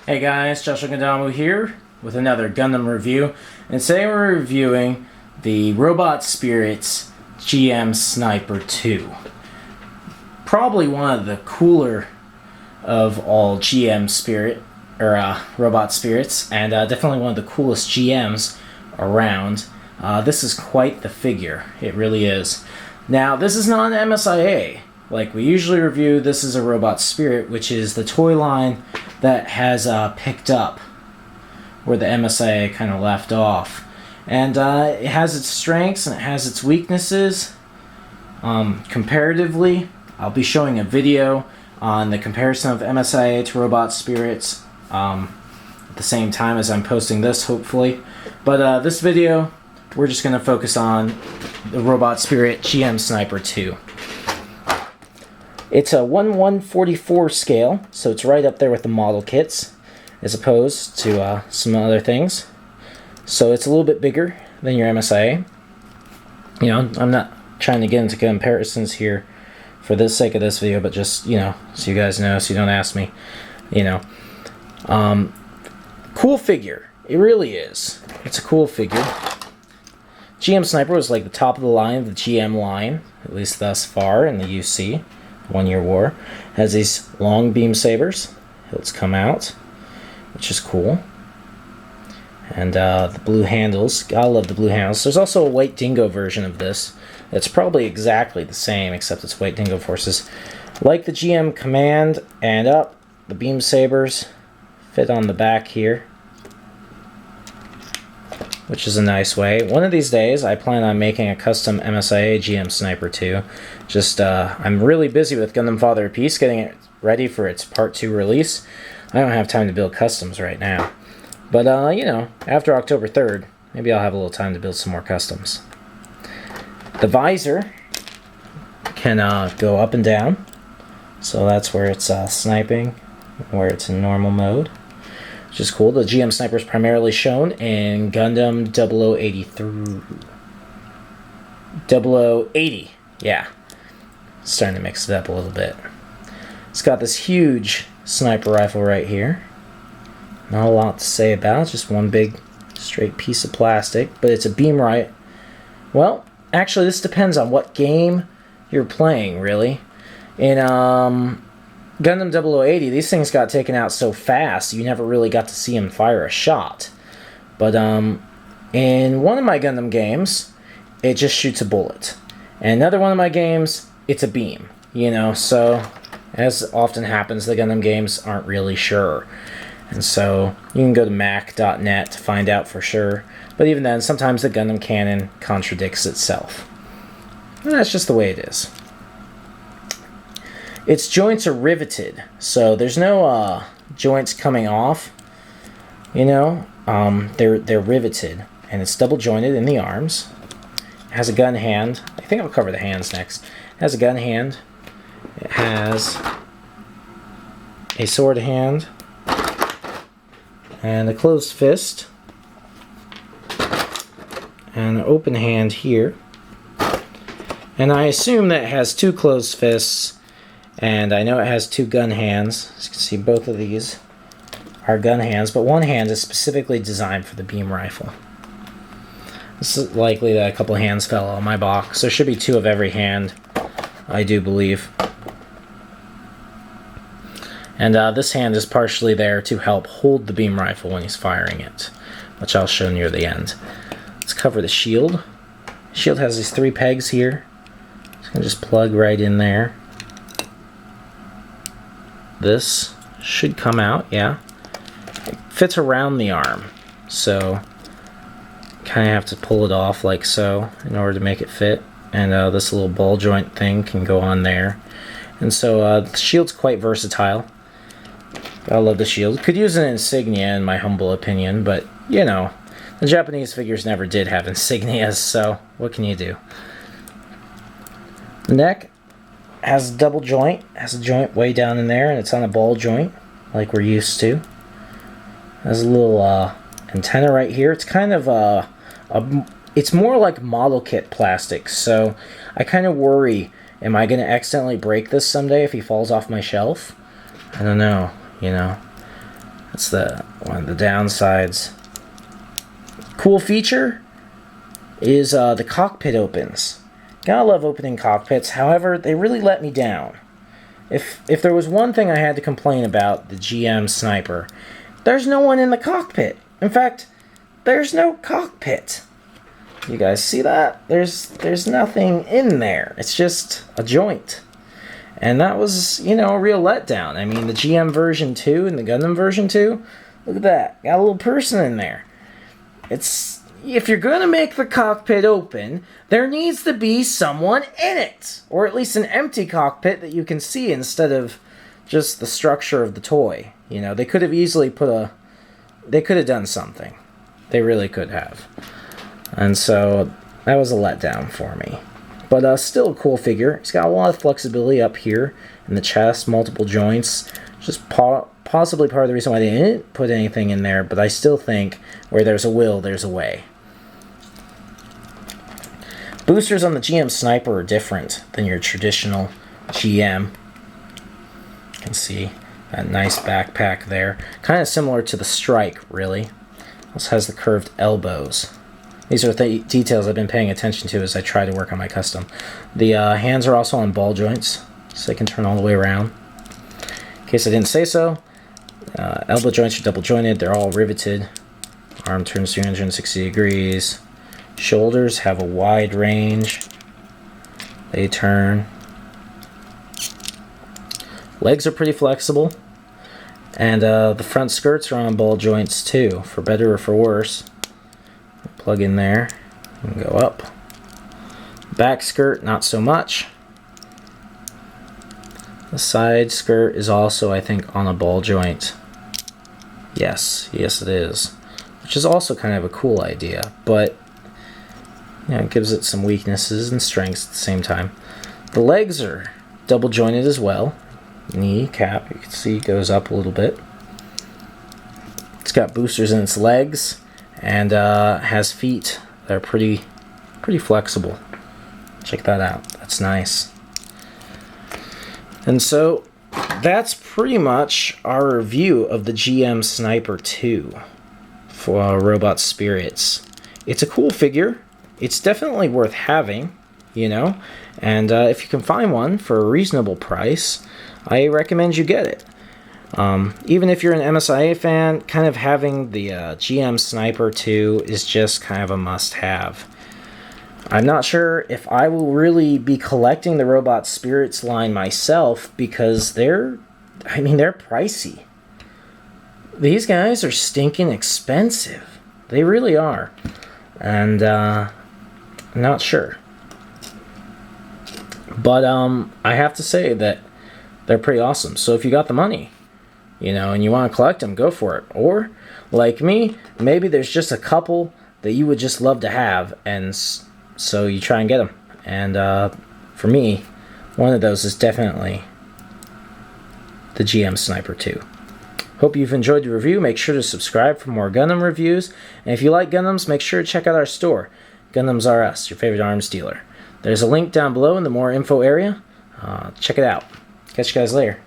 Hey guys, Joshua Gundam here with another Gundam review, and today we're reviewing the Robot Spirits GM Sniper 2. Probably one of the cooler of all GM Robot Spirits, and definitely one of the coolest GMs around. This is quite the figure, it really is. Now, this is not an MSIA. Like we usually review, this is a Robot Spirit, which is the toy line that has picked up where the MSIA kind of left off. And it has its strengths and it has its weaknesses. Comparatively, I'll be showing a video on the comparison of MSIA to Robot Spirits at the same time as I'm posting this, hopefully. But this video, we're just going to focus on the Robot Spirit GM Sniper 2. It's a 1/144 scale, so it's right up there with the model kits, as opposed to some other things. So it's a little bit bigger than your MSIA. You know, I'm not trying to get into comparisons here for the sake of this video, but just, you know, so you guys know, so you don't ask me, you know. Cool figure. It really is. It's a cool figure. GM Sniper was like the top of the line of the GM line, at least thus far in the UC. 1 Year War. Has these long beam sabers. Hilts come out, which is cool. And the blue handles. Gotta love the blue handles. There's also a White Dingo version of this. It's probably exactly the same, except it's White Dingo forces. Like the GM Command and up, the beam sabers fit on the back here, which is a nice way. One of these days, I plan on making a custom MSIA GM Sniper 2. Just, I'm really busy with Gundam Father of Peace, getting it ready for its Part 2 release. I don't have time to build customs right now. But, you know, after October 3rd, maybe I'll have a little time to build some more customs. The visor can go up and down. So that's where it's sniping, where it's in normal mode, which is cool. The GM Sniper is primarily shown in Gundam 0080. Yeah. Starting to mix it up a little bit. It's got this huge sniper rifle right here. Not a lot to say about it, just one big straight piece of plastic, but it's a beam right. Well, actually this depends on what game you're playing, really. In Gundam 0080, these things got taken out so fast you never really got to see him fire a shot. But in one of my Gundam games, it just shoots a bullet. And another one of my games, it's a beam. You know, so as often happens, the Gundam games aren't really sure. And so you can go to mac.net to find out for sure. But even then, sometimes the Gundam canon contradicts itself. And that's just the way it is. Its joints are riveted, so there's no joints coming off. You know, they're riveted, and it's double jointed in the arms. It has a gun hand. I think I'll cover the hands next. It has a gun hand. It has a sword hand and a closed fist and an open hand here. And I assume that it has two closed fists. And I know it has two gun hands. As you can see, both of these are gun hands, but one hand is specifically designed for the beam rifle. This is likely that a couple of hands fell out of my box. There should be two of every hand, I do believe. And this hand is partially there to help hold the beam rifle when he's firing it, which I'll show near the end. Let's cover the shield. The shield has these three pegs here. It's going to just plug right in there. This should come out, yeah. It fits around the arm, so kind of have to pull it off like so in order to make it fit. And this little ball joint thing can go on there. And so the shield's quite versatile. I love the shield. Could use an insignia in my humble opinion, but you know, the Japanese figures never did have insignias, so what can you do? The neck has a double joint, has a joint way down in there, and it's on a ball joint, like we're used to. Has a little antenna right here. It's kind of it's more like model kit plastic, so I kind of worry, am I going to accidentally break this someday if he falls off my shelf? I don't know, you know. That's one of the downsides. Cool feature is the cockpit opens. Gotta love opening cockpits. However, they really let me down. If there was one thing I had to complain about the GM Sniper, there's no one in the cockpit. In fact, there's no cockpit. You guys see that? There's nothing in there. It's just a joint. And that was, you know, a real letdown. I mean, the GM version 2 and the Gundam version 2, look at that. Got a little person in there. If you're going to make the cockpit open, there needs to be someone in it. Or at least an empty cockpit that you can see instead of just the structure of the toy. You know, they could have easily they could have done something. They really could have. And so that was a letdown for me. But still a cool figure. He's got a lot of flexibility up here in the chest, multiple joints. Just possibly part of the reason why they didn't put anything in there, but I still think where there's a will, there's a way. Boosters on the GM Sniper are different than your traditional GM. You can see that nice backpack there. Kind of similar to the Strike, really. Also has the curved elbows. These are the details I've been paying attention to as I try to work on my custom. The hands are also on ball joints, so they can turn all the way around. In case I didn't say so, elbow joints are double jointed, they're all riveted. Arm turns 360 degrees. Shoulders have a wide range. They turn. Legs are pretty flexible. And the front skirts are on ball joints too, for better or for worse. Plug in there and go up. Back skirt, not so much. The side skirt is also, I think, on a ball joint. Yes it is. Which is also kind of a cool idea, but you know, it gives it some weaknesses and strengths at the same time. The legs are double jointed as well. Knee cap, you can see, goes up a little bit. It's got boosters in its legs. And has feet that are pretty flexible. Check that out. That's nice. And so that's pretty much our review of the GM Sniper 2 for Robot Spirits. It's a cool figure. It's definitely worth having, you know. And if you can find one for a reasonable price, I recommend you get it. Even if you're an MSIA fan, kind of having the GM Sniper 2 is just kind of a must-have. I'm not sure if I will really be collecting the Robot Spirits line myself because they're pricey. These guys are stinking expensive. They really are. And I'm not sure. But I have to say that they're pretty awesome. So if you got the money, you know, and you want to collect them, go for it. Or, like me, maybe there's just a couple that you would just love to have, and so you try and get them. And for me, one of those is definitely the GM Sniper 2. Hope you've enjoyed the review. Make sure to subscribe for more Gundam reviews. And if you like Gundams, make sure to check out our store, Gundams R Us, your favorite arms dealer. There's a link down below in the more info area. Check it out. Catch you guys later.